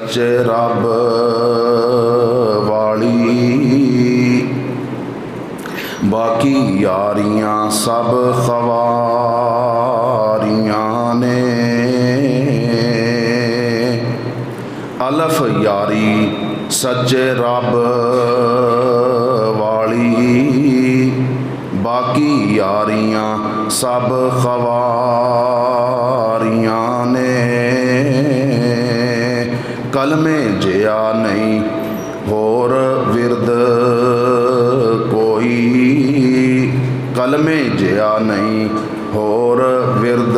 سچے رب والی باقی یاریاں سب خواریاں نے الف یاری سچے رب والی باقی یاریاں سب خواریاں نے کلمے جیا نہیں ہور ورد کوئی کلمے جیا نہیں ہور ورد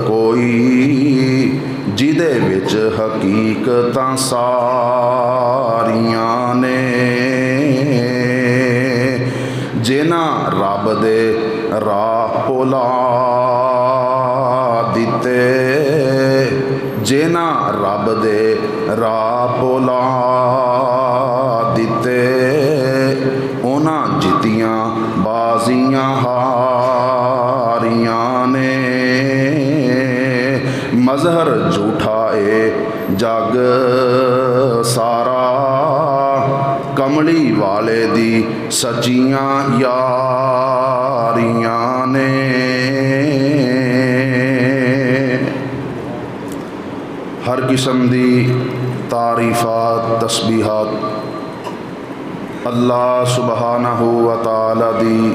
کوئی جدے وچ حقیقتاں ساریاں نے جنہاں رب دے راہ پلا دیتے جنہاں رب دے راہ پلا دیتے انہاں جتیاں بازیاں ہاریاں نے مظہر جھوٹا اے جگ سارا کملی والے دی سچیاں یاریاں نے ہر قسم دی تعریفات تسبیحات اللہ سبحانہ و تعالی دی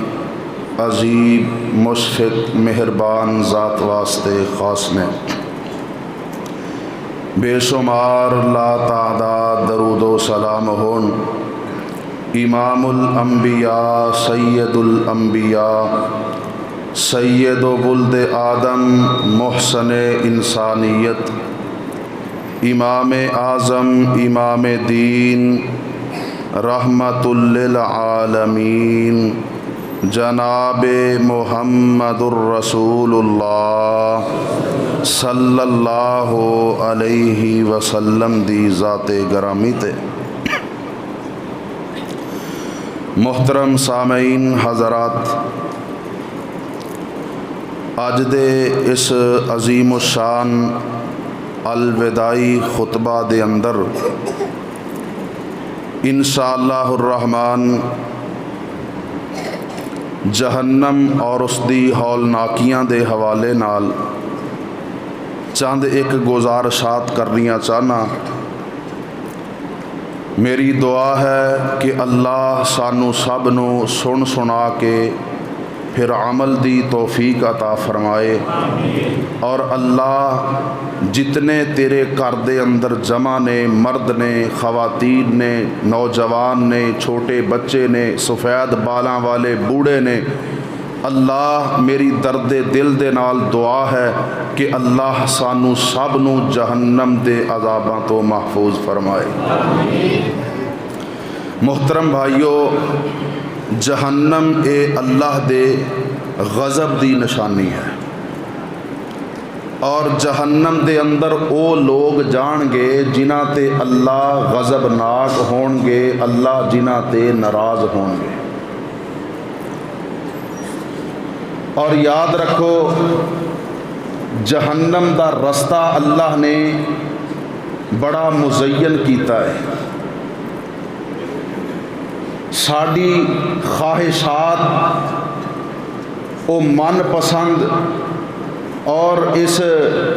عظیم مشفق مہربان ذات واسطے خاص میں بے شمار لا تعداد درود و سلام ہون امام الانبیاء سید الانبیاء سید و ولد آدم محسن انسانیت امام اعظم امام دین رحمت للعالمین جناب محمد الرسول اللہ صلی اللہ علیہ وسلم دی ذات گرامی تے محترم سامعین حضرات اج دے اس عظیم الشان الوداعی خطبہ دے اندر انشاءاللہ الرحمن جہنم اور اس دی ہولناکیاں دے حوالے نال چند ایک گزارشات کرنیاں چاہنا میری دعا ہے کہ اللہ سانو سب نو سن سنا کے پھر عمل دی توفیق عطا فرمائے اور اللہ جتنے تیرے گھر دے اندر جمع نے مرد نے خواتین نے نوجوان نے چھوٹے بچے نے سفید بالاں والے بوڑھے نے اللہ میری درد دل دے نال دعا ہے کہ اللہ سانو سب نو جہنم دے عذاباں تو محفوظ فرمائے محترم بھائیو جہنم اے اللہ دے غضب دی نشانی ہے اور جہنم دے اندر او لوگ جان گے جنہاں تے اللہ غضبناک ہون گے اللہ جنہاں تے ناراض ہون گے اور یاد رکھو جہنم دا رستہ اللہ نے بڑا مزین کیتا ہے ساڑی خواہشات او من پسند اور اس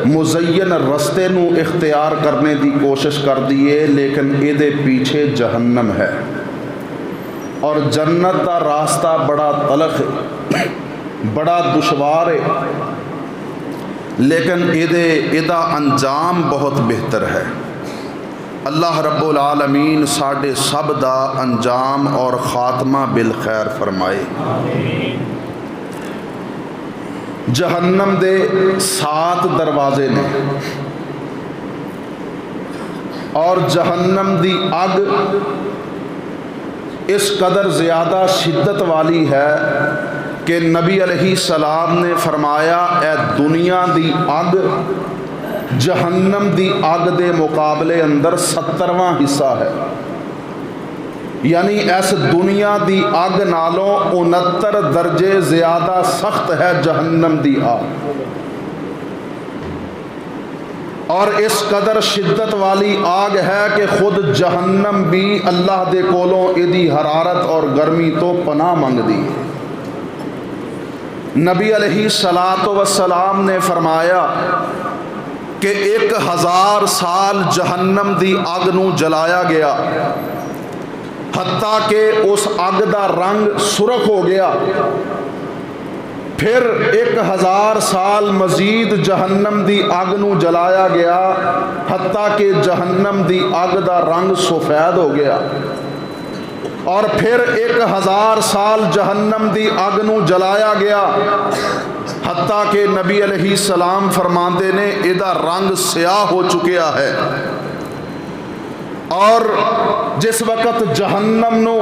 مزین رستے نو اختیار کرنے دی کوشش کر دیے لیکن دے پیچھے جہنم ہے اور جنت دا راستہ بڑا تلخ ہے بڑا دشوار ہے لیکن دا انجام بہت بہتر ہے اللہ رب العالمین ساڈے سب دا انجام اور خاتمہ بالخیر فرمائے جہنم دے 7 دروازے نے اور جہنم دی اگ اس قدر زیادہ شدت والی ہے کہ نبی علیہ السلام نے فرمایا اے دنیا دی اگ جہنم دی اگ دے مقابلے اندر 70واں حصہ ہے یعنی اس دنیا دی اگ نالوں 69 درجے زیادہ سخت ہے جہنم دی آگ اور اس قدر شدت والی آگ ہے کہ خود جہنم بھی اللہ دے کولوں ایدی حرارت اور گرمی تو پناہ منگ دی۔ نبی علیہ السلام نے فرمایا کہ 1000 سال جہنم دی اگ نو جلایا گیا، حتیٰ کہ اس اگ دا رنگ سرخ ہو گیا، پھر 1000 سال مزید جہنم دی اگ نو جلایا گیا، حتیٰ کہ جہنم دی اگ دا رنگ سفید ہو گیا، اور پھر 1000 سال جہنم دی اگ نو جلایا گیا، حتیٰ کہ نبی علیہ السلام فرماندے نے ایدہ رنگ سیاہ ہو چکیا ہے۔ اور جس وقت جہنم نو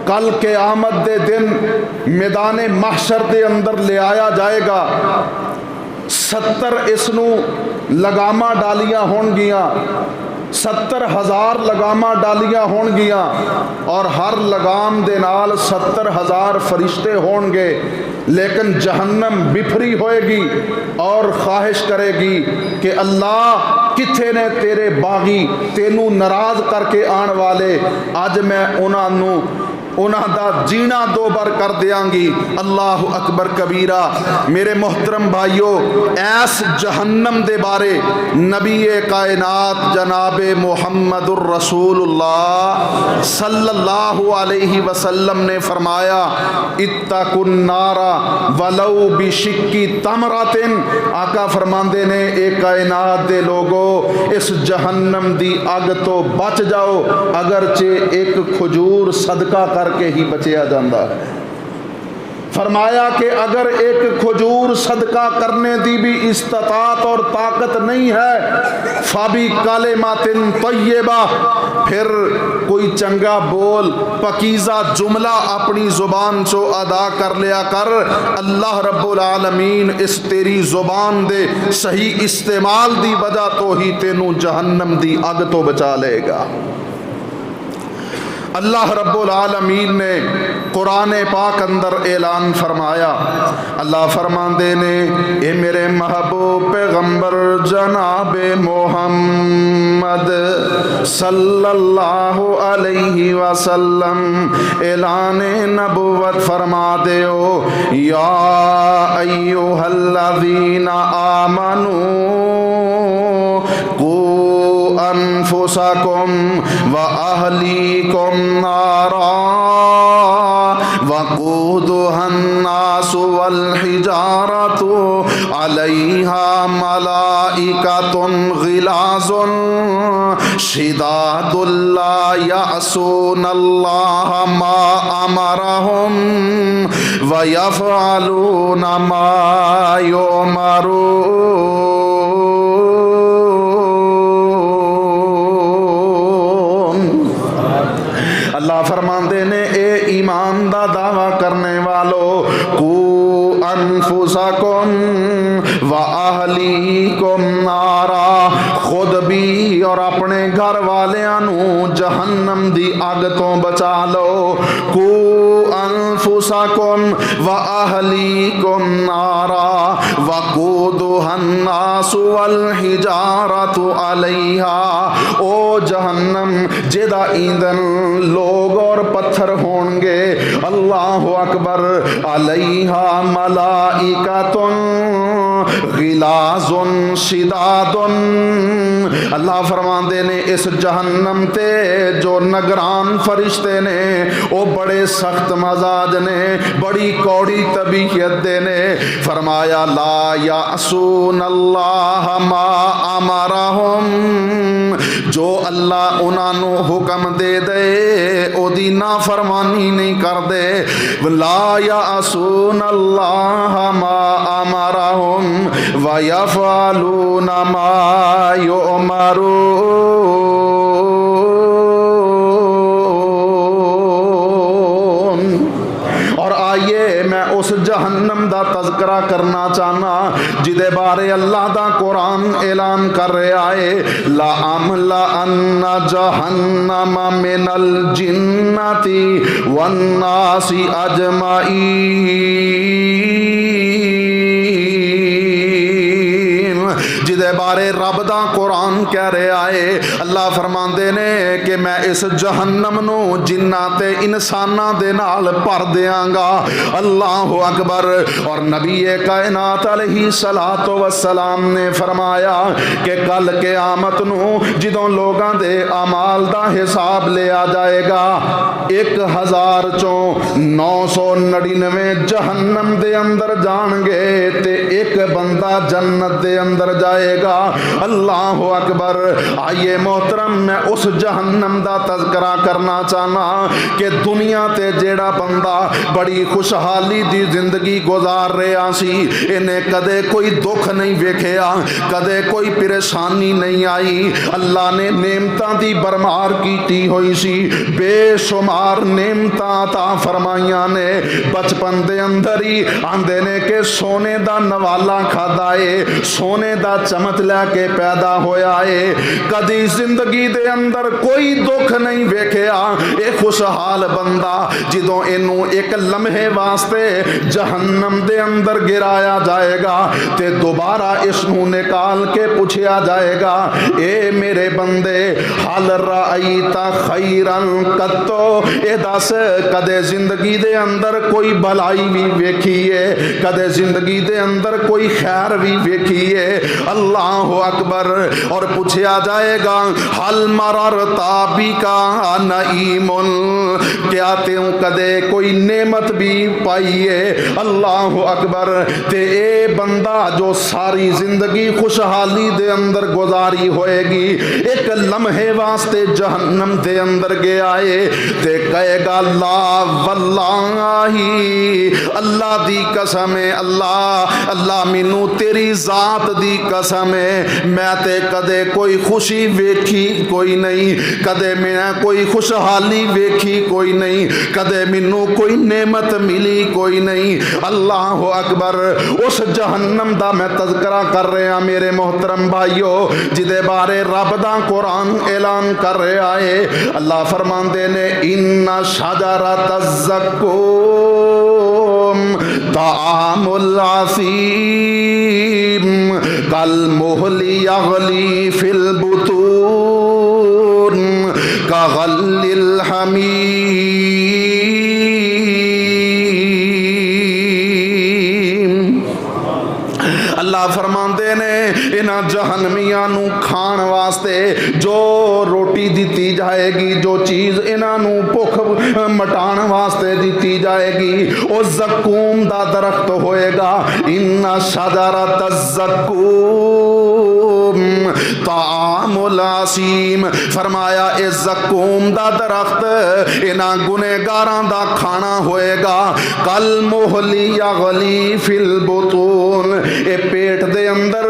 کل قیامت دے دن میدان محشر دے اندر لے آیا جائے گا، 70 اس نو لگاماں ڈالیاں ہون گیاں، 70,000 لگاماں ڈالیاں ہون گیاں، اور ہر لگام دے نال 70,000 فرشتے ہون گے، لیکن جہنم بفری ہوئے گی اور خواہش کرے گی کہ اللہ کتھے نے تیرے باغی تینوں ناراض کر کے آن والے، آج میں انہاں دا جینا دو بار کر دیاں گی۔ اللہ اکبر کبیرہ۔ میرے محترم بھائیو، ایس جہنم دے بارے نبی کائنات جناب محمد الرسول اللہ صلی اللہ علیہ وسلم نے فرمایا اتقوا النار ولو بشق تمرۃ۔ آقا فرماندے نے اے کائنات دے لوگو، اس جہنم دی اگ تو بچ جاؤ، اگرچہ ایک کھجور صدقہ کر کے ہی بچیا جاندہ ہے۔ فرمایا کہ اگر ایک کھجور صدقہ کرنے دی بھی استطاعت اور طاقت نہیں ہے، فابی کلمات طیبہ، پھر کوئی چنگا بول پکیزہ جملہ اپنی زبان چو ادا کر لیا کر، اللہ رب العالمین اس تیری زبان دے صحیح استعمال دی وجہ تو ہی تینوں جہنم دی اگ تو بچا لے گا۔ اللہ رب العالمین نے قرآن پاک اندر اعلان فرمایا، اللہ فرماندے نے اے میرے محبوب پیغمبر جناب محمد صلی اللہ علیہ وسلم اعلان نبوت فرما دیو، یا ایوہ الذین آمنوا انفسکم واہلیکم نارا وقودها الناس والحجارۃ علیہا ملائکۃ غلاظ شداد لا یعصون اللہ ما امرہم ویفعلون ما یؤمرون۔ اللہ فرماندے نے اے ایمان دا دعویٰ کرنے والو، کو انفسکم و اہلیکم نارا، خود بھی اور اپنے گھر والیاں جہنم دی اگ تو بچا لو۔ کو انفسکم و اہلیکم نارا وقودها الناس والحجارۃ علیہا، او جہنم جدا ایندھن لوگ اور پتھر ہوں گے، اللہ اکبر، علیہا ملائکۃ غلاظ شداد۔ اللہ فرماندے نے اس جہنم تے جو نگران فرشتے نے وہ بڑے سخت مزاج نے، بڑی کوڑی طبیعت دے نے۔ فرمایا لا یعصون اللہ ما امرہم، جو اللہ انہوں حکم دے دے او دی نافرمانی نہیں کر دے۔ لا یعصون اللہ ما امرہم ویفعلون ما یؤمرون۔ اور آئیے میں اس جہنم دا تذکرہ کرنا چاہنا جدے بارے اللہ دا قرآن اعلان کر رہے آئے، لَأَمْلَأَنَّ جَهَنَّمَ مِنَ الْجِنَّةِ وَالنَّاسِ أَجْمَعِينَ۔ جدے بارے بارے رب دا قرآن کہہ رہا ہے. اللہ فرماندے نے کہ میں اس جہنم نو جنہ تے انساناں دے نال بھر دیاں گا. اللہ اکبر. اور نبی کائنات علیہ الصلوۃ والسلام نے فرمایا کہ کل قیامت نو جدوں لوگاں دے اعمال دا حساب لیا جائے گا 1000 چوں 999 جہنم دے اندر جان گے تے ایک بندہ جنت دے اندر جائے گا. اللہ اکبر. آئیے محترم میں اس جہنم دا تذکرہ کرنا چاہنا کہ دنیا تے جیڑا بندہ بڑی خوشحالی دی زندگی گزار رہا سی, انہیں کدے کوئی دکھ نہیں ویکھیا, کدے کوئی پریشانی نہیں آئی. اللہ نے نعمتاں دی برمار کیتی ہوئی سی, بے شمار نعمتاں عطا فرمائیاں نے. بچپن دے اندر ہی آندے نے کہ سونے دا نوالا کھادا ہے, سونے دا چمچ لے کے پیدا ہویا ہے, کدی زندگی دے اندر کوئی دکھ نہیں ویکھیا. اے خوشحال بندہ جدوں اینوں ایک لمحے واسطے جہنم دے اندر گرایا جائے گا تے دوبارہ اس نو نکال کے پوچھیا جائے گا, اے میرے بندے حل رأیت خیرن قطو, اے دس کدے زندگی دے اندر کوئی بھلائی بھی ویکھی ہے, کدے زندگی دے اندر کوئی خیر بھی ویکھی ہے. اللہ اکبر. اور پوچھیا جائے گا حل مررتا بکا نعیم, کیا تیوں کدے کوئی نعمت بھی پائی ہے. اللہ اکبر. تے اے بندہ جو ساری زندگی خوشحالی دے اندر گزاری ہوئے گی ایک لمحے واسطے جہنم دے اندر گیا ہے تے کہے گا لا واللہ, اللہ دی قسم ہے, اللہ مینوں تیری ذات دی قسم ہے, میں تے کدے کوئی خوشی ویکھی کوئی نہیں, کدے میں کوئی خوشحالی ویکھی کوئی نہیں, کدے مینوں کوئی نعمت ملی کوئی نہیں. اللہ اکبر. اس جہنم دا میں تذکرہ کر رہا میرے محترم بھائیو جدے بارے رب دا قرآن اعلان کر رہا ہے. اللہ فرماندے نے ان شجرۃ الزقوم طعام العصیم کالمہل یغلی فی البطون کغل الحمیم. اللہ فرماندے نے انہاں جہنمیاں نو کھان واسطے جو روٹی دیتی جائے گی, جو چیز انہاں نو بھوک مٹان واسطے دیتی جائے گی, او زقوم دا درخت ہوئے گا. ان شجرۃ الزقوم طعام العصیم. فرمایا اے زقوم دا درخت انہاں گنہگاراں دا کھانا ہوئے گا. کالمہل یغلی فی البطون, اے پیٹ دے اندر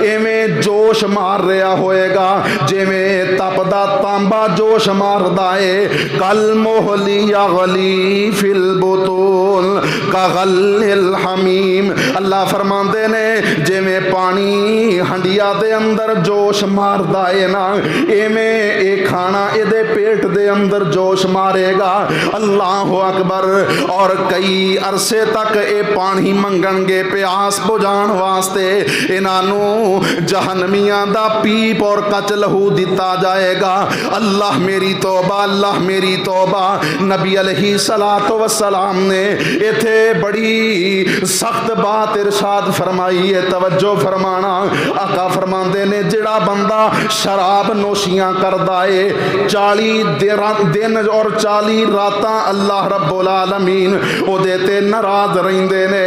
ایویں جوش مار رہا ہوئے گا جویں تپدا تانبا جوش ماردا ہے. کالمہل یغلی فی البطون کغل الحمیم. اللہ فرماندے نے جویں پانی ہنڈیا دے اندر جوش ماردا ہے نا, ایویں اے کھانا اے دے پیٹ دے اندر جوش مارے گا. اللہ اکبر. اور کئی عرصے تک اے پانی منگن گے پیاس بجھان واسطے, انہوں جہنمیاں دا پیپ اور کچ لہو دیتا جائے گا. اللہ میری توبہ, اللہ میری توبہ. نبی علیہ الصلوۃ والسلام نے ایتھے بڑی سخت بات ارشاد فرمائی ہے, توجہ فرمانا. آقا فرماندے نے جڑا بندہ شراب نوشیاں کردا ہے 40 دن اور 40 راتاں اللہ رب العالمین او دے تے ناراض رہندے نے.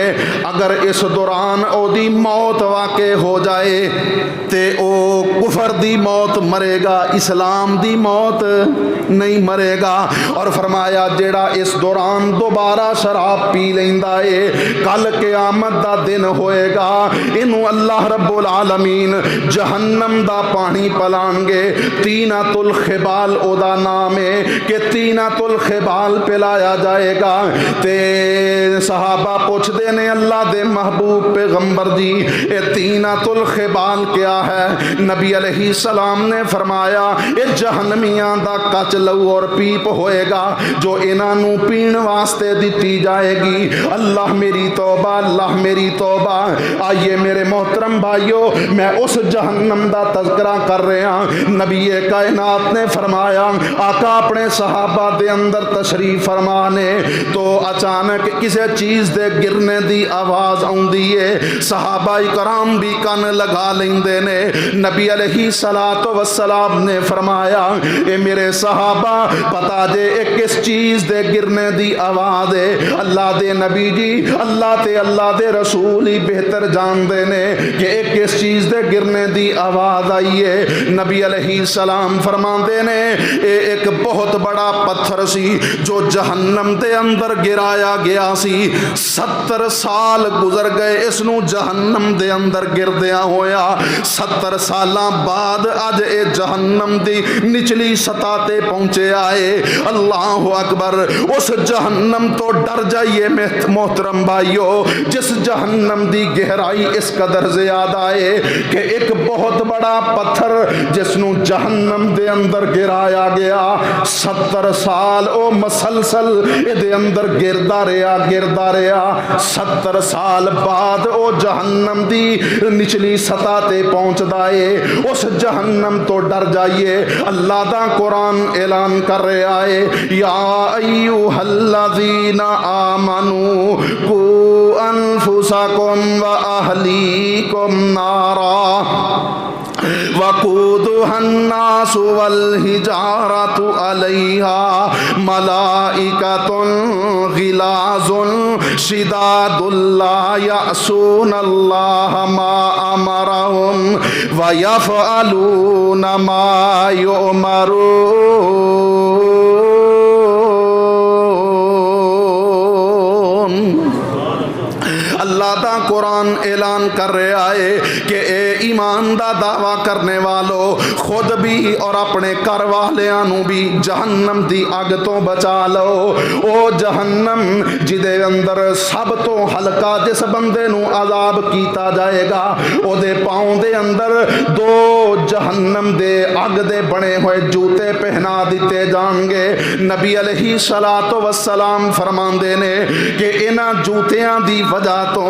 اگر اس دوران او دی موت واقع ہو جائے تے او کفر دی موت مرے گا, اسلام دی موت نہیں مرے گا. اور فرمایا جیڑا اس دوران دوبارہ شراب پی لیندا ہے کل قیامت دا دن ہوئے گا انہوں اللہ رب العالمین جہنم دا پانی پلان گے. تینۃ الخبال او دا نام ہے کہ تینۃ الخبال پلایا جائے گا. تے صحابہ پوچھ دے نے اللہ دے محبوب پیغمبر جی اے تینۃ الخبال کیا ہے۔ نبی علیہ السلام نے فرمایا اے جہنمیاں دا کچ لو اور پیپ ہوئے گا جو انہاں نو پین واسطے دتی جائے گی۔ اللہ میری توبہ، اللہ میری توبہ۔ آئیے میرے محترم بھائیو، میں اس جہنم دا تذکرہ کر رہا ہوں۔ نبی کائنات نے فرمایا، آقا اپنے صحابہ دے اندر تشریف فرمانے تو اچانک کسی چیز دے گرنے دی آواز آندی ہے۔ صحابہ کرام بھی کن لگا لیندے نے۔ نبی علیہ السلام نے فرمایا اے میرے صحابہ پتا جے ایک کس چیز دے گرنے دی آواز ہے؟ اللہ دے نبی جی، اللہ دے رسول ہی بہتر جان دے نے کہ ایک کس چیز دے گرنے دی آواز آئی ہے۔ نبی علیہ السلام فرماندے نے اے ایک بہت بڑا پتھر سی جو جہنم دے اندر گرایا گیا سی۔ 70 سال گزر گئے اس نو جہنم دے اندر گردیا ہویا۔ 70 سالاں بعد اج اے جہنم دی نچلی سطح تے پہنچے آئے۔ اللہ اکبر۔ اس جہنم تو ڈر جائیے محترم بھائیو جس جہنم دی گہرائی اس قدر زیادہ ہے کہ ایک بہت بڑا پتھر جس نو جہنم دے اندر گرایا گیا 70 سال او مسلسل دے اندر گردا رہا 70 سال بعد او جہنم دی نچلی سطح تے پہنچدا ہے۔ اس جہنم تو ڈر جائیے۔ اللہ دا قرآن اعلان کر رہا ہے یا ایھا الذین آمنوا قوا انفسکم واہلیکم نارا وقودها الناس والحجارة عليها ملائكة غلاظ شداد لا يعصون الله ما أمرهم ويفعلون ما يؤمرون۔ اللہ دا قرآن اعلان کر رہا ہے کہ اے ایمان دا دعویٰ کرنے والو خود بھی اور اپنے گھر والیاں نو بھی جہنم دی اگ تو بچا لو۔ او جہنم جدے اندر سب تو ہلکا جس بندے نو عذاب کیتا جائے گا او دے پاؤں دے اندر 2 جہنم دے اگ دے بنے ہوئے جوتے پہنا دیتے جان گے۔ نبی علیہ السلام فرماندے نے کہ انہاں جوتیاں دی وجہ تو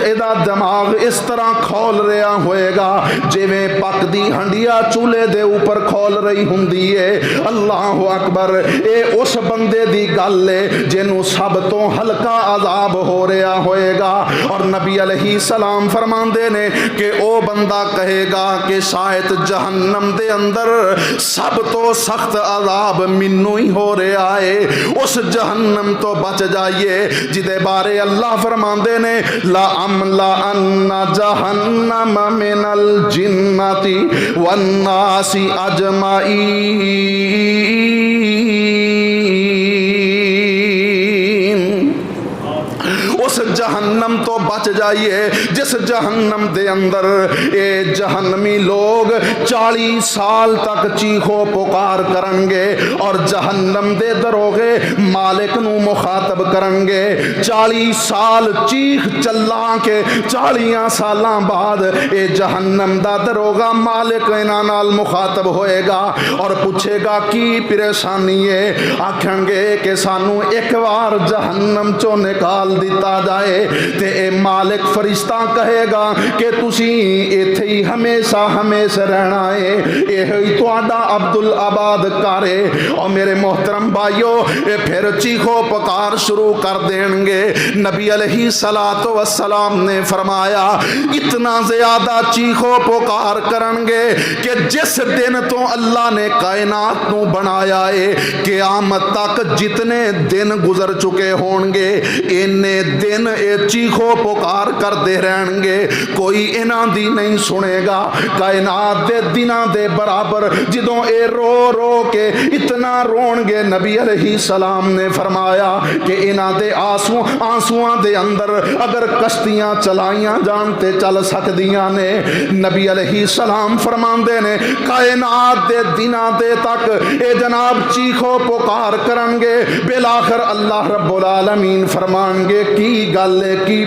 ایدا دماغ اس طرح کھول رہا ہوئے گا جویں پک دی ہنڈیا چولہے دے اوپر کھول رہی ہوندی ہے۔ اللہ اکبر۔ اے اس بندے دی گل ہے جنوں سب تو ہلکا عذاب ہو رہا ہوئے گا۔ اور نبی علیہ السلام فرماندے نے کہ او بندہ کہے گا کہ شاید جہنم دے اندر سب تو سخت عذاب مینوں ہی ہو رہا ہے۔ اس جہنم تو بچ جائیے جدے بارے اللہ فرماندے نے لا املأن جہنم من الجنۃ والناس اجمعین۔ اس جہنم تو بچ جائیے جس جہنم دے اندر اے جہنمی لوگ 40 سال تک چیخو پکار کرن گے اور جہنم دے دروغے مالک نو مخاطب کرن گے۔ 40 سال چیخ چلا کے 40 سالاں بعد اے جہنم دا دروغہ مالک انہاں نال مخاطب ہوئے گا اور پوچھے گا کی پریشانی ہے؟ آکھیں گے کہ سانو ایک بار جہنم چوں نکال دیتا جائے تے اے مالک فرشتہ کہے گا کہ تسی ایتھے ہی ہمیشہ رہنا ہے، اے ہی تہاڈا عبدالآباد گھر ہے۔ اور میرے محترم بھائیو اے پھر چیخو پکار شروع کر دیں گے۔ نبی علیہ السلام نے فرمایا اتنا زیادہ چیخو پکار کرن گے کہ جس دن تو اللہ نے کائنات نو بنایا ہے قیامت تک جتنے دن گزر چکے ہون گے انے دن اے چیخو پکار کر دے رہن گے، کوئی انہاں دی نہیں سنے گا۔ کائنات دے دناں دے برابر جدوں اے رو رو کے اتنا رون گے، نبی علیہ السلام نے فرمایا کہ انہاں دے آنسواں دے اندر اگر کشتیاں چلائیاں جانتے چل سکدیاں نے۔ نبی علیہ السلام فرماندے نے کائنات دے دناں دے تک اے جناب چیخو پکار کرن گے، بالآخر اللہ رب العالمین فرمان گے کی گل ہے، کی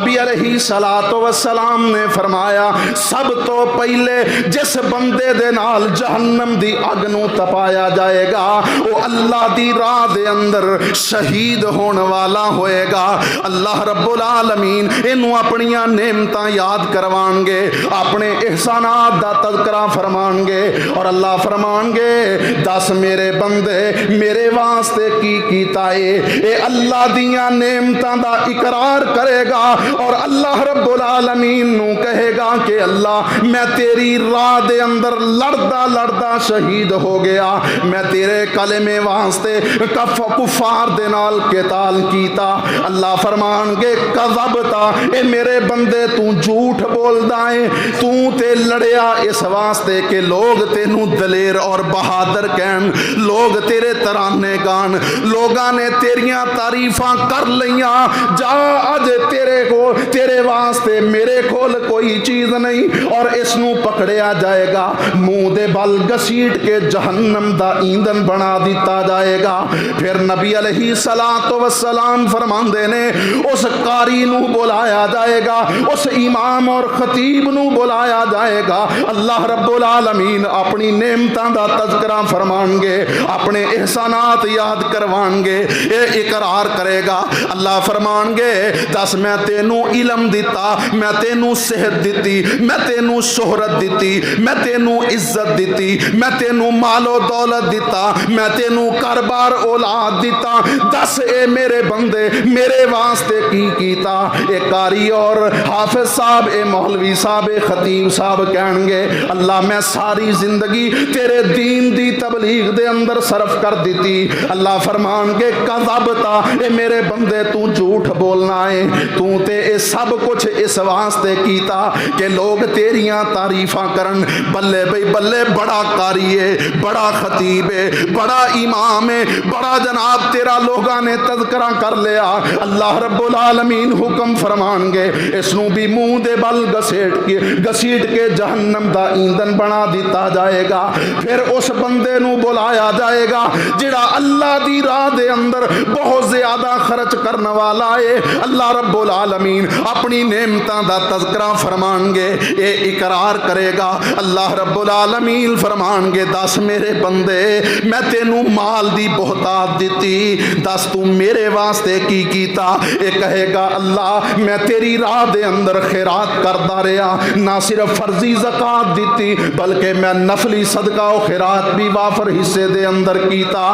نبی علیہ الصلوۃ والسلام نے فرمایا سب تو پہلے جس بندے دے نال جہنم دی اگ نو تپایا جائے گا وہ اللہ دی راہ دے اندر شہید ہون والا ہوئے گا۔ اللہ رب العالمین انہوں اپنیاں نعمتاں یاد کروان گے، اپنے احسانات دا تذکرہ فرمان گے، اور اللہ فرمان گے دس میرے بندے میرے واسطے کی کیتا ہے۔ اے اللہ دیاں نعمتاں دا اقرار کرے گا اور اللہ رب العالمین نو کہے گا کہ اللہ میں تیری راہ دے اندر لڑدا لڑدا شہید ہو گیا، میں تیرے کلمے واسطے کفار دے نال قتال کیتا۔ اللہ فرمان گے کذبتا، اے میرے بندے تو جھوٹ بولدا ہے، تو تے لڑیا اس واسطے کہ لوگ تینوں دلیر اور بہادر کہن، لوگ تیرے ترانے گان، لوگاں نے تیریاں تعریفاں کر لیاں، جا اج تیرے واسطے میرے کول کوئی چیز نہیں، اور اس نو پکڑیا جائے گا، منہ دے بل گسیٹ کے جہنم دا ایندھن بنا دیتا جائے گا۔ پھر نبی علیہ الصلوۃ والسلام فرماندے نے اس قاری نو بلایا جائے گا، اس امام اور خطیب نو بلایا جائے گا، اللہ رب العالمین اپنی نعمتاں دا تذکرہ فرمان گے، اپنے احسانات یاد کروان گے، اے اقرار کرے گا۔ اللہ فرمان گے دس میں تینوں علم دیتا، میں تینوں صحت دیتی، میں تینوں شہرت دیتی، میں تینوں عزت دیتی، میں تینوں مال و دولت دیتا، میں تینوں کاربار اولاد دیتا، دس اے میرے بندے میرے واسطے کی کیتا۔ اے قاری اور حافظ صاحب، اے مولوی صاحب، اے خطیب صاحب کہن گے اللہ میں ساری زندگی تیرے دین دی تبلیغ دے اندر صرف کر دیتی۔ اللہ فرمان گے کذبتا، اے میرے بندے تو جھوٹ بولنا ہے، تو تے اے سب کچھ اس واسطے کیتا کہ لوگ تیریاں تعریفاں کرن، بلے بھئی بلے بڑا قاری ہے، بڑا خطیب ہے، بڑا امام ہے، بڑا جناب تیرا لوگاں نے تذکرہ کر لیا۔ اللہ رب العالمین حکم فرمان گے اس نو بھی منہ دے بل گسیٹ کے جہنم دا ایندھن بنا دیتا جائے گا۔ پھر اس بندے نو بلایا جائے گا جڑا اللہ دی راہ دے اندر بہت زیادہ خرچ کرنے والا ہے، اللہ رب العالمین اپنی نعمتاں دا تذکرہ فرمان گے، اے اقرار کرے گا۔ اللہ رب العالمین فرمان گے دس میرے بندے میں تینوں مال دی بہتات دیتی، دس تو میرے واسطے کی کیتا؟ اے کہے گا اللہ میں تیری راہ دے اندر خیرات کردا رہا، نہ صرف فرضی زکات دیتی بلکہ میں نفلی صدقہ و خیرات بھی وافر حصے دے اندر کیتا۔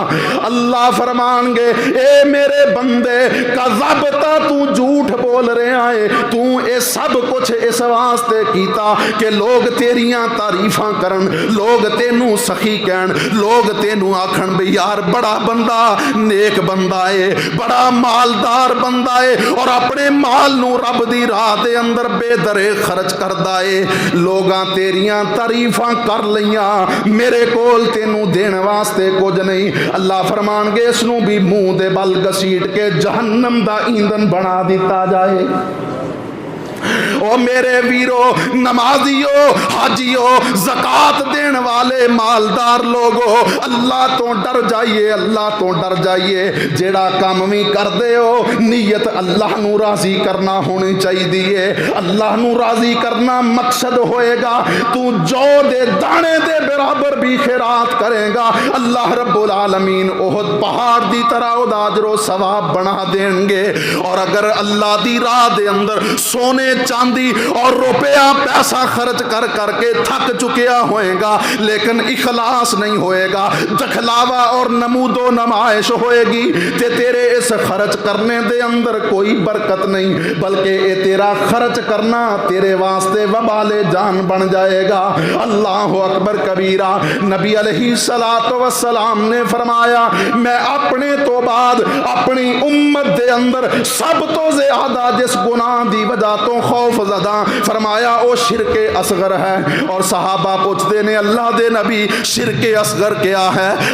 اللہ فرمان گے اے میرے بندے کذبتا، تو جھوٹ بول رہا ہے، تو اے سب کچھ اس واسطے کیتا کہ لوگ تیریاں تعریفاں کرن، لوگ تینوں سخی کہن، لوگ تینوں آکھن بھی یار بڑا بندہ نیک بندہ ہے، بڑا مالدار بندہ ہے، اور اپنے مال نو رب دی راہ دے اندر بے درے خرچ کردا ہے۔ لوگاں تیریاں تعریفاں کر لیاں، میرے کول تینوں دین واسطے کچھ نہیں۔ اللہ فرمان گے اس نو بھی منہ دے بل گسیٹ کے جہنم دا ایندھن بنا دیتا جائے۔ او میرے ویرو، نمازیو، حاجیو، زکات دین والے مالدار لوگو، اللہ تو ڈر جائیے، اللہ تو ڈر جائیے۔ جیڑا کام بھی کر دے ہو نیت اللہ نو راضی کرنا ہونی چاہیے، اللہ نو راضی کرنا مقصد ہوئے گا۔ تو جو دے دانے دے برابر بھی خیرات کرے گا، اللہ رب العالمین احد پہاڑ دی طرح دا اجر و ثواب بنا دیں گے۔ اور اگر اللہ دی راہ دے اندر سونے چاندی اور روپیہ پیسہ خرچ کر کر کے تھک چکیا ہوئے گا لیکن اخلاص نہیں ہوئے گا، دکھلاوا اور نمود و نمائش ہوئے گی، تے تیرے اس خرچ کرنے دے اندر کوئی برکت نہیں، بلکہ اے تیرا خرچ کرنا تیرے واسطے وبال جان بن جائے گا۔ اللہ اکبر کبیرہ۔ نبی علیہ الصلوۃ والسلام نے فرمایا میں اپنے تو بعد اپنی امت دے اندر سب تو زیادہ جس گناہ دی وجہ تو خوف زدہ، فرمایا او شرک اصغر ہے۔ اور صحابہ پوچھتے نے اللہ دے نبی شرک اصغر کیا ہے؟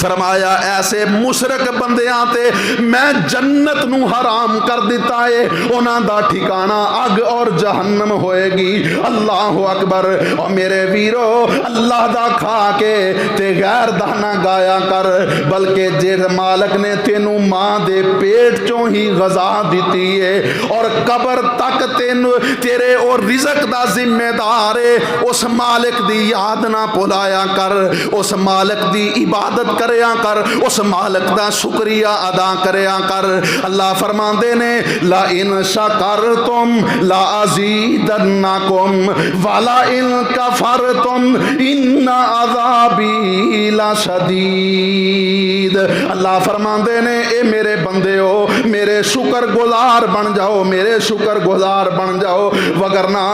فرمایا ایسے مشرک بندیاں تے میں جنت نو حرام کر دیتا ہے، انہاں دا ٹھکانہ اگ اور جہنم ہوئے گی۔ اللہ اکبر۔ اور میرے ویرو اللہ دا کھا کے تے غیر دا نہ گایا کر، بلکہ جس مالک نے تینوں ماں دے پیٹ چوں ہی غذا دیتی ہے اور قبر تک تیرے اور رزق دا ذمہ دار ہے، اس مالک دی یاد نہ بھلایا کر، اس مالک دی عبادت کریا کر، اس مالک دا شکریہ ادا کریا کر۔ اللہ فرماندے نے لا ان شکرتم لا ازیدنکم ولا ان کفرتم ان عذابی لشدید۔ اللہ فرماندے نے اے میرے بندے ہو میرے شکر گزار بن جاؤ، میرے شکر گزار بن جاؤ، وگرنہ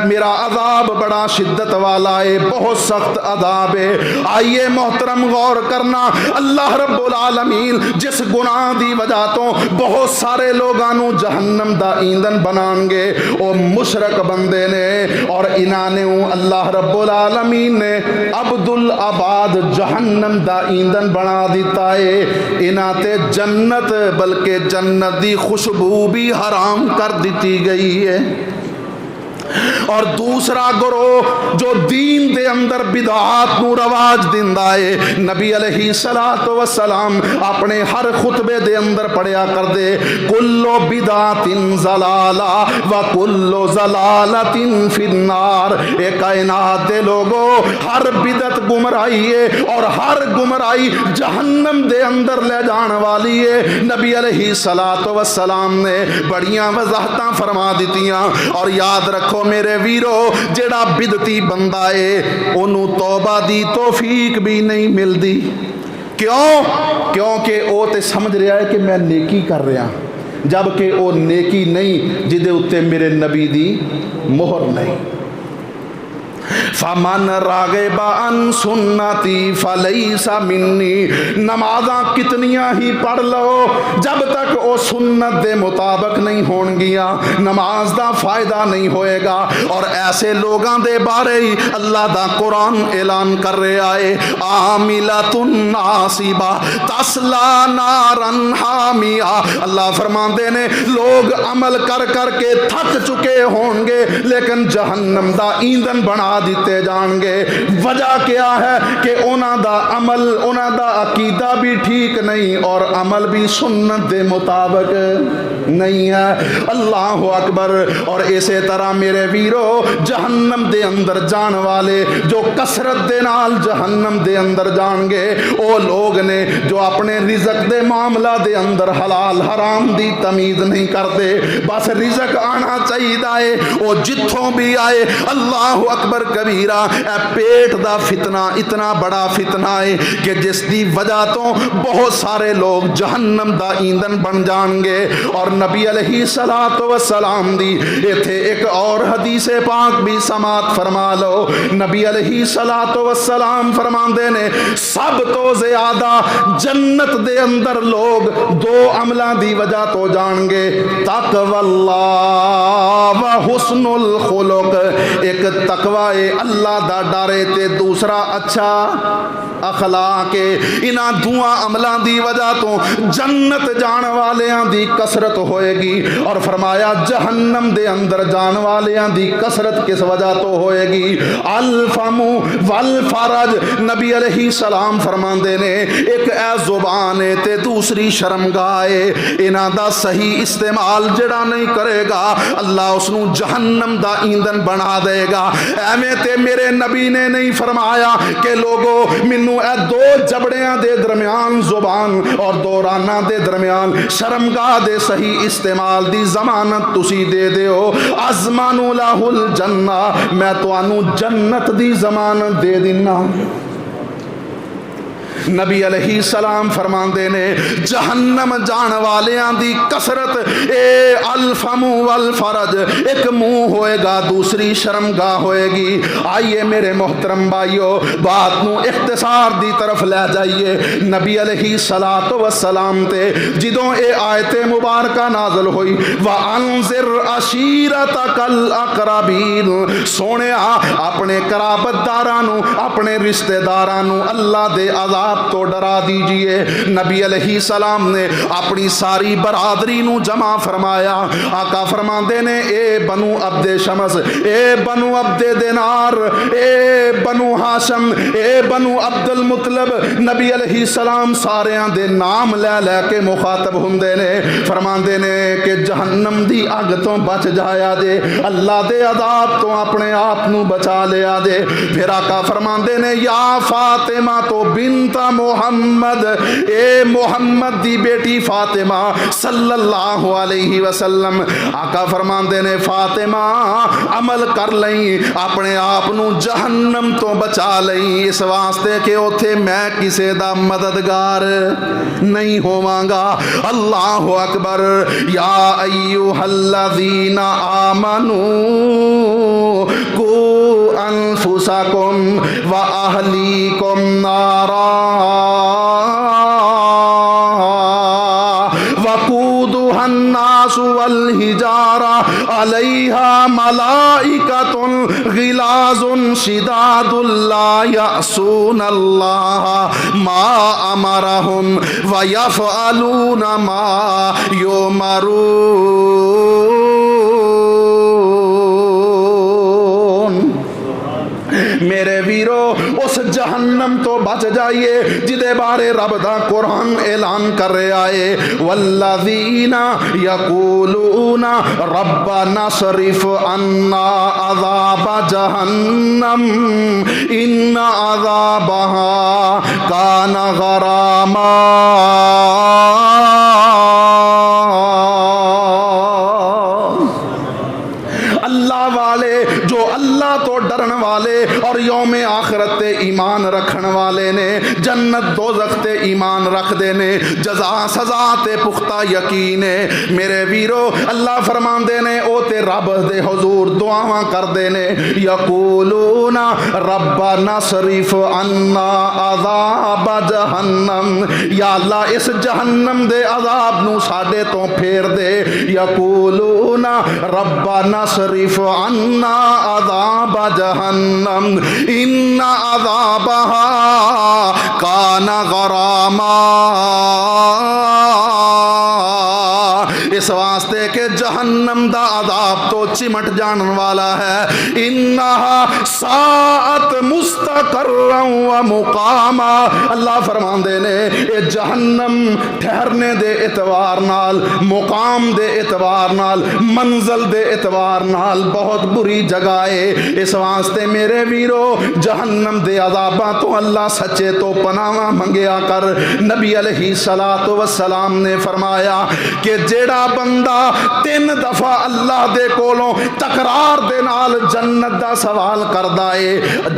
میرا عذاب بڑا شدت والا ہے، بہت سخت عذاب ہے۔ آئیے محترم غور کرنا، اللہ رب العالمین جس گناہ دی وجہ تو بہت سارے لوگانوں جہنم دا ایندھن بنان گے، او مشرک بندے نے، اور انہاں نے اللہ رب العالمین نے عبدالعباد جہنم دا ایندھن بنا دیتا ہے، انہاں تے جنت بلکہ جنت دی خوشبو بھی حرام کر دیتی گئی ہے۔ اور دوسرا گروہ جو دین دے اندر بدعات نو رواج دیندا ہے، نبی علیہ الصلوۃ والسلام اپنے ہر خطبے دے اندر پڑھیا کر دے کل بدعت ضلالہ و کل ضلالۃ فی النار۔ اے کائنات دے لوگو ہر بدعت گمراہی ہے اور ہر گمراہی جہنم دے اندر لے جان والی ہے۔ نبی علیہ الصلوۃ والسلام نے بڑیاں وضاحتاں فرما دیتیاں، اور یاد رکھو میرے ویرو جڑا بدعتی بندہ ہے انہوں توبہ دی توفیق بھی نہیں ملدی۔ کیوں؟ کیونکہ او تے سمجھ رہا ہے کہ میں نیکی کر رہا، جبکہ او نیکی نہیں جدے اتے میرے نبی دی مہر نہیں۔ فمن راغب عن سنتی فلیس منی۔ نمازاں کتنیاں ہی پڑھ لو، جب تک او سنت دے مطابق نہیں ہون گیا نماز دا فائدہ نہیں ہوئے گا۔ اور ایسے لوگاں دے بارے ہی اللہ دا قرآن اعلان کر رہا ہے عاملۃ ناصبہ تصلی نارا حامیہ۔ اللہ فرماندے نے لوگ عمل کر کر کے تھک چکے ہوں گے لیکن جہنم دا ایندھن بنا دیتے جان گے۔ وجہ کیا ہے کہ انہاں دا عمل، انہاں دا عقیدہ بھی ٹھیک نہیں اور عمل بھی سنت دے مطابق نہیں ہے۔ اللہ اکبر۔ اور اسی طرح میرے ویرو جہنم دے اندر جان والے جو کثرت دے نال جہنم دے اندر جان گے او لوگ نے جو اپنے رزق دے معاملہ دے اندر حلال حرام دی تمیز نہیں کرتے، بس رزق آنا چاہیے ہے او جتھوں بھی آئے۔ اللہ اکبر کبیرہ۔ اے پیٹ دا فتنہ اتنا بڑا فتنہ ہے کہ جس دی وجہ تو بہت سارے لوگ جہنم دا ایندھن بن جان گے۔ اور نبی علیہ الصلوۃ والسلام دی ایتھے ایک اور حدیث پاک بھی سماعت فرما لو۔ نبی علیہ الصلوۃ والسلام فرماندے نے سب تو زیادہ جنت دے اندر لوگ دو عملاں دی وجہ تو جان گے، تقوی اللہ و حسن الخلق۔ ایک تقوی اللہ دا ڈرے تے دوسرا اچھا اخلاق۔ انہاں دعا عملاں دی وجہ تو جنت جان والیاں دی کثرت ہوئے گی۔ اور فرمایا جہنم دے اندر جان والیاں دی کثرت کس وجہ تو ہوئے گی؟ الفم والفرج۔ نبی علیہ السلام فرماندے نے ایک اے زبان ہے تے دوسری شرمگاہ ہے، انہاں دا صحیح استعمال جڑا نہیں کرے گا اللہ اس نو جہنم دا ایندھن بنا دے گا۔ ایویں تے میرے نبی نے نہیں فرمایا کہ لوگو مینوں اے دو جبڑیاں دے درمیان زبان اور دو راناں دے درمیان شرمگاہ دے صحیح استعمال دی ضمانت تسی دے دیو، اضمن لہ الجنہ، میں تانوں جنت دی ضمانت دے دینا۔ نبی علیہ السلام فرماندے نے جہنم جان والیاں دی کثرت اے الفم والفرج، ایک منہ ہوئے گا دوسری شرمگاہ ہوئے گی۔ آئیے میرے محترم بھائیو بات نو اختصار دی طرف لے جائیے۔ نبی علیہ السلام تے جدوں اے آیت مبارکہ نازل ہوئی وَأَنذِرْ عَشِيرَتَكَ الْأَقْرَبِينَ، سونے اپنے قرابت دارانو اپنے رشتہ دارانو اللہ دے عذاب تو ڈرا دیجئے۔ نبی علیہ السلام نے اپنی ساری برادری نو جمع فرمایا۔ آقا فرماندے نے اے بنو عبد شمس، اے بنو عبد دینار، اے بنو ہاشم، اے بنو عبد المطلب، نبی علیہ السلام سارے دے نام لے لے کے مخاطب ہوندے نے، فرماندے نے کہ جہنم دی اگ تو بچ جایا جے، اللہ دے عذاب تو اپنے آپ نو بچا لیا جے۔ پھر آقا فرماندے نے یا فاطمہ تو بنت محمد، اے محمد دی بیٹی فاطمہ صلی اللہ علیہ وسلم، آقا فرماندے نے فاطمہ عمل کر لیں اپنے آپ نو جہنم تو بچا لیں، اس واسطے کہ اوتھے میں کسے دا مددگار نہیں ہوواں گا۔ اللہ اکبر۔ یا ایھا الذین آمنوا قوا انفسکم واہلیکم نارا وقودها الناس والحجارة علیہا ملائکۃ غلاظ شداد لا یعصون اللہ ما امرہم ویفعلون ما یؤمرون۔ میرے ویرو اس جہنم تو بچ جائیے جدے بارے رب دا قرآن اعلان کر رہا ہے والذین یقولون ربنا اصرف عنا عذاب جہنم ان عذابها کان غراما۔ اللہ والے جو اللہ تو ڈرن والے اور یوم آخرت تے ایمان رکھن والے نے، جنت دوزخ تے ایمان رکھ دے نے، جزا سزا تے پختہ یقین ہے۔ میرے ویرو اللہ فرمان دے نے او تے رب دے حضور دعاواں کر دے نے یقولون ربنا اصرف عنا عذاب جہنم، یا اللہ اس جہنم دے عذاب نو ساڈے تو پھیر دے۔ یقولون ربنا اصرف عنا عذاب جہنم ان عذابها کان غراما، اس واسطے کہ جہنم دا عذاب تو چمٹ جان والا ہے۔ انہا ساعت مستقرا و مقاما، اللہ فرمان دے نے اے جہنم ٹھہرنے دے اعتبار نال، مقام دے اعتبار نال، منزل دے اعتبار نال بہت بری جگہ ہے۔ اس واسطے میرے ویرو جہنم دے عذاباں تو اللہ سچے تو پناہ منگیا کر۔ نبی علیہ السلام نے فرمایا کہ جیڑا بندہ 3 دفعہ اللہ دے کولوں تکرار دے نال جنت دا سوال کردا ہے،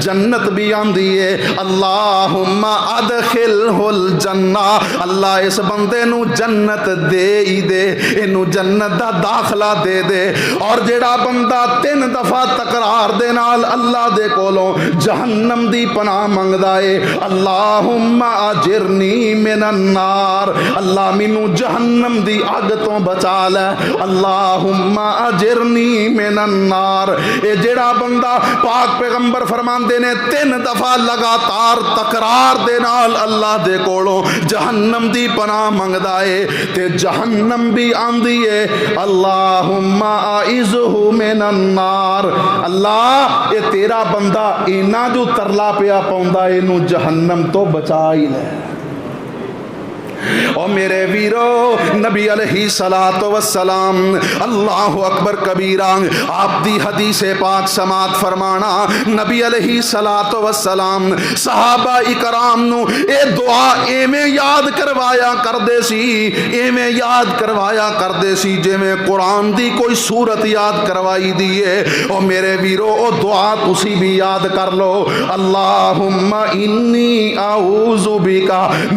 جنت بھی آندی ہے اللہم ادخلہ الجنہ، اللہ اس بندے نو جنت دے ہی دے، اینو جنت دا داخلہ دے دے۔ اور جیڑا بندہ 3 دفعہ تکرار دے نال اللہ دے کولوں جہنم دی پناہ منگدا ہے اللہم اجرنی من النار، اللہ مینوں جہنم دی اگ تو بچا لے، اللہم اجرنی من النار۔ اے جیڑا بندہ پاک پیغمبر فرماندے نے 3 دفعہ لگاتار تکرار دے نال اللہ دے کولوں جہنم دی پناہ منگدا ہے تے جہنم بھی آندی ہے اللہم اعذہ من النار، اللہ اے تیرا بندہ اینا جو ترلا پیا پاؤندا اینو جہنم تو بچا ہی لے۔ او میرے ویرو نبی علیہ الصلوۃ والسلام اللہ اکبر کبیرہ آپ دی حدیث پاک سماعت فرمانا نبی علیہ الصلوۃ والسلام صحابہ اکرام نو اے دعا ایویں یاد کروایا کردے سی ایویں یاد کروایا کردے سی جویں قرآن دی کوئی سورت یاد کروائی دیے او میرے ویرو او دعا تسی بھی یاد کر لو اللہم انی اعوذ بک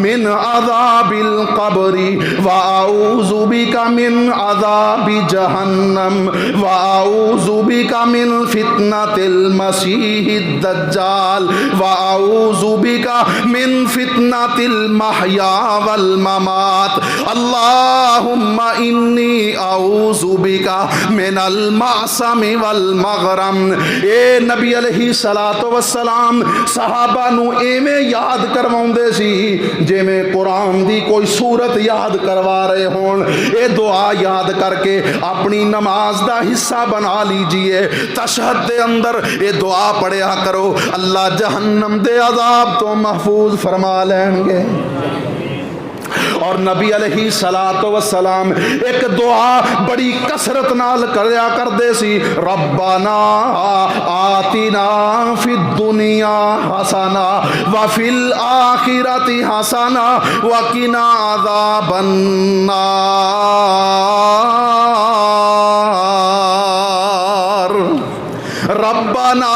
من عذاب القبر واعوذ بک من عذاب جہنم واعوذ بک من فتنۃ المسیح الدجال واعوذ بک من فتنۃ المحیا والممات اللہم انی اعوذ بک من المعصم والمغرم۔ اے نبی علیہ الصلوۃ والسلام صحابہ نو ایویں یاد کرواؤندے سی جویں قرآن دی کوئی سورت یاد کروا رہے ہون۔ اے دعا یاد کر کے اپنی نماز دا حصہ بنا لیجئے، تشہد دے اندر اے دعا پڑھیا کرو، اللہ جہنم دے عذاب تو محفوظ فرما لیں گے۔ اور نبی علیہ الصلوۃ والسلام ایک دعا بڑی کثرت نال کریا کردے سی، ربنا آتنا فی الدنیا حسنہ وفی الآخرۃ حسنہ وقنا عذاب النار۔ ربنا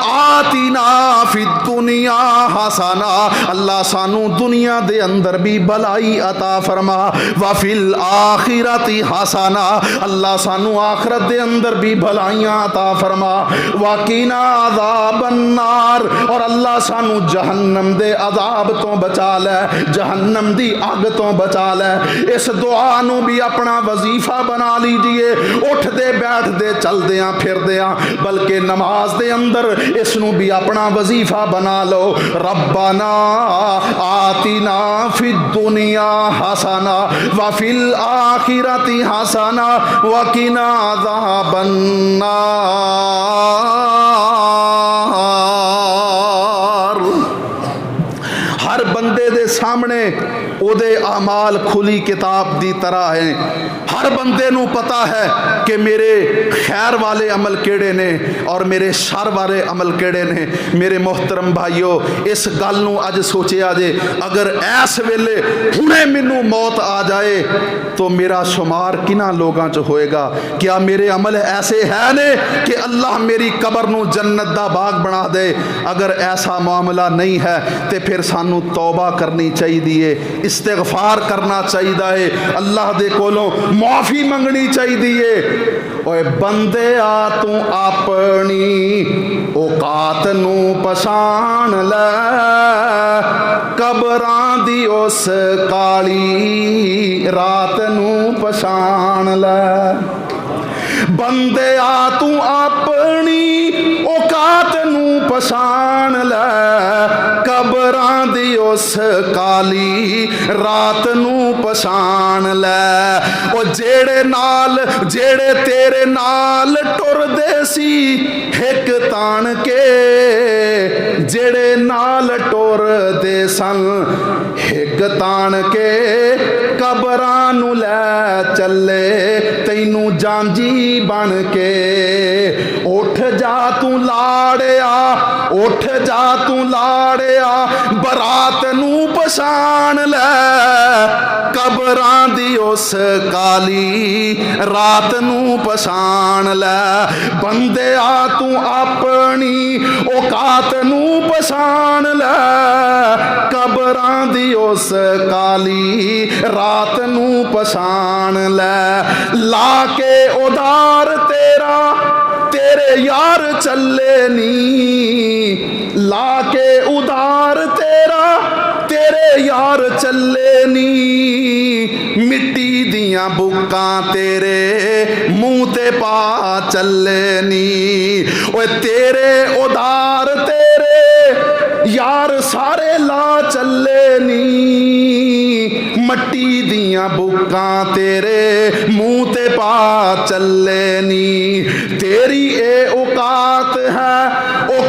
آتنا فی الدنیا حسنہ، اللہ سانو دنیا دے اندر بھی بلائی عطا فرما، وفی الآخرۃ حسنہ، اللہ سانو آخرت دے اندر بھی بھلائیاں عطا فرما، وقنا عذاب النار، اور اللہ سانو جہنم دے عذاب تو بچا لے، جہنم دی اگ تو بچا لے۔ اس دعا نو بھی اپنا وظیفہ بنا لیجئے، اٹھ دے بیٹھ دے چل دیاں پھر دیاں، بلکہ نماز دے اندر اس نو بھی اپنا وظیفہ بنا لو، ربنا آتنا فی الدنیا حسنہ وفی الآخرۃ حسنہ وقنا عذاب النار۔ ہر بندے دے سامنے او دے اعمال کھلی کتاب دی طرح ہیں، ہر بندے نو پتا ہے کہ میرے خیر والے عمل کیڑے نے اور میرے شر والے عمل کیڑے نے۔ میرے محترم بھائیو، اس گل نو اج سوچیا جے، اگر ایس ویلے ہنے مینوں موت آ جائے تو میرا شمار کنہ لوگاں چ ہوئے گا؟ کیا میرے عمل ایسے ہے نے کہ اللہ میری قبر نو جنت دا باغ بنا دے؟ اگر ایسا معاملہ نہیں ہے تے پھر سانو توبہ کرنی چاہیے، استغفار کرنا چاہیے، اللہ دے کولوں معافی منگنی چاہیے۔ اوے بندے آ تو اپنی اوقات نو پچھان لے، قبراں دی اس کالی رات نو پچھان لے۔ بندے آ تو اپنی اوقات نو پچھان لے، قبراں دی اس کالی رات نو پچھان لے۔ او جیڑے تیرے نال ٹر دے سی ہک تان کے، جیڑے نال ٹر دے سن ہک تان کے، قبراں نو لے چلے تینوں جانجی بن کے۔ اٹھ جا تو لاڑیا، اٹھ جا تو لاڑیا، برات نو پچھان لے، قبراں دی اس کالی رات نو پچھان لے۔ بندے آ تو اپنی اوقات نو پچھان لے، قبراں دی اس کالی رات نو پچھان لے۔ لا کے ادار تیرے یار چلے نی، لا کے ادار تیرے یار چلے نی، مٹی دیاں بکاں تیرے منہ تے پا چلے نی۔ اوے تیرے ادار تیرے یار سارے لا چلے نی، مٹی دیاں بکاں تیرے منہ تے پا چلے نی۔ تیری اے اوقات ہے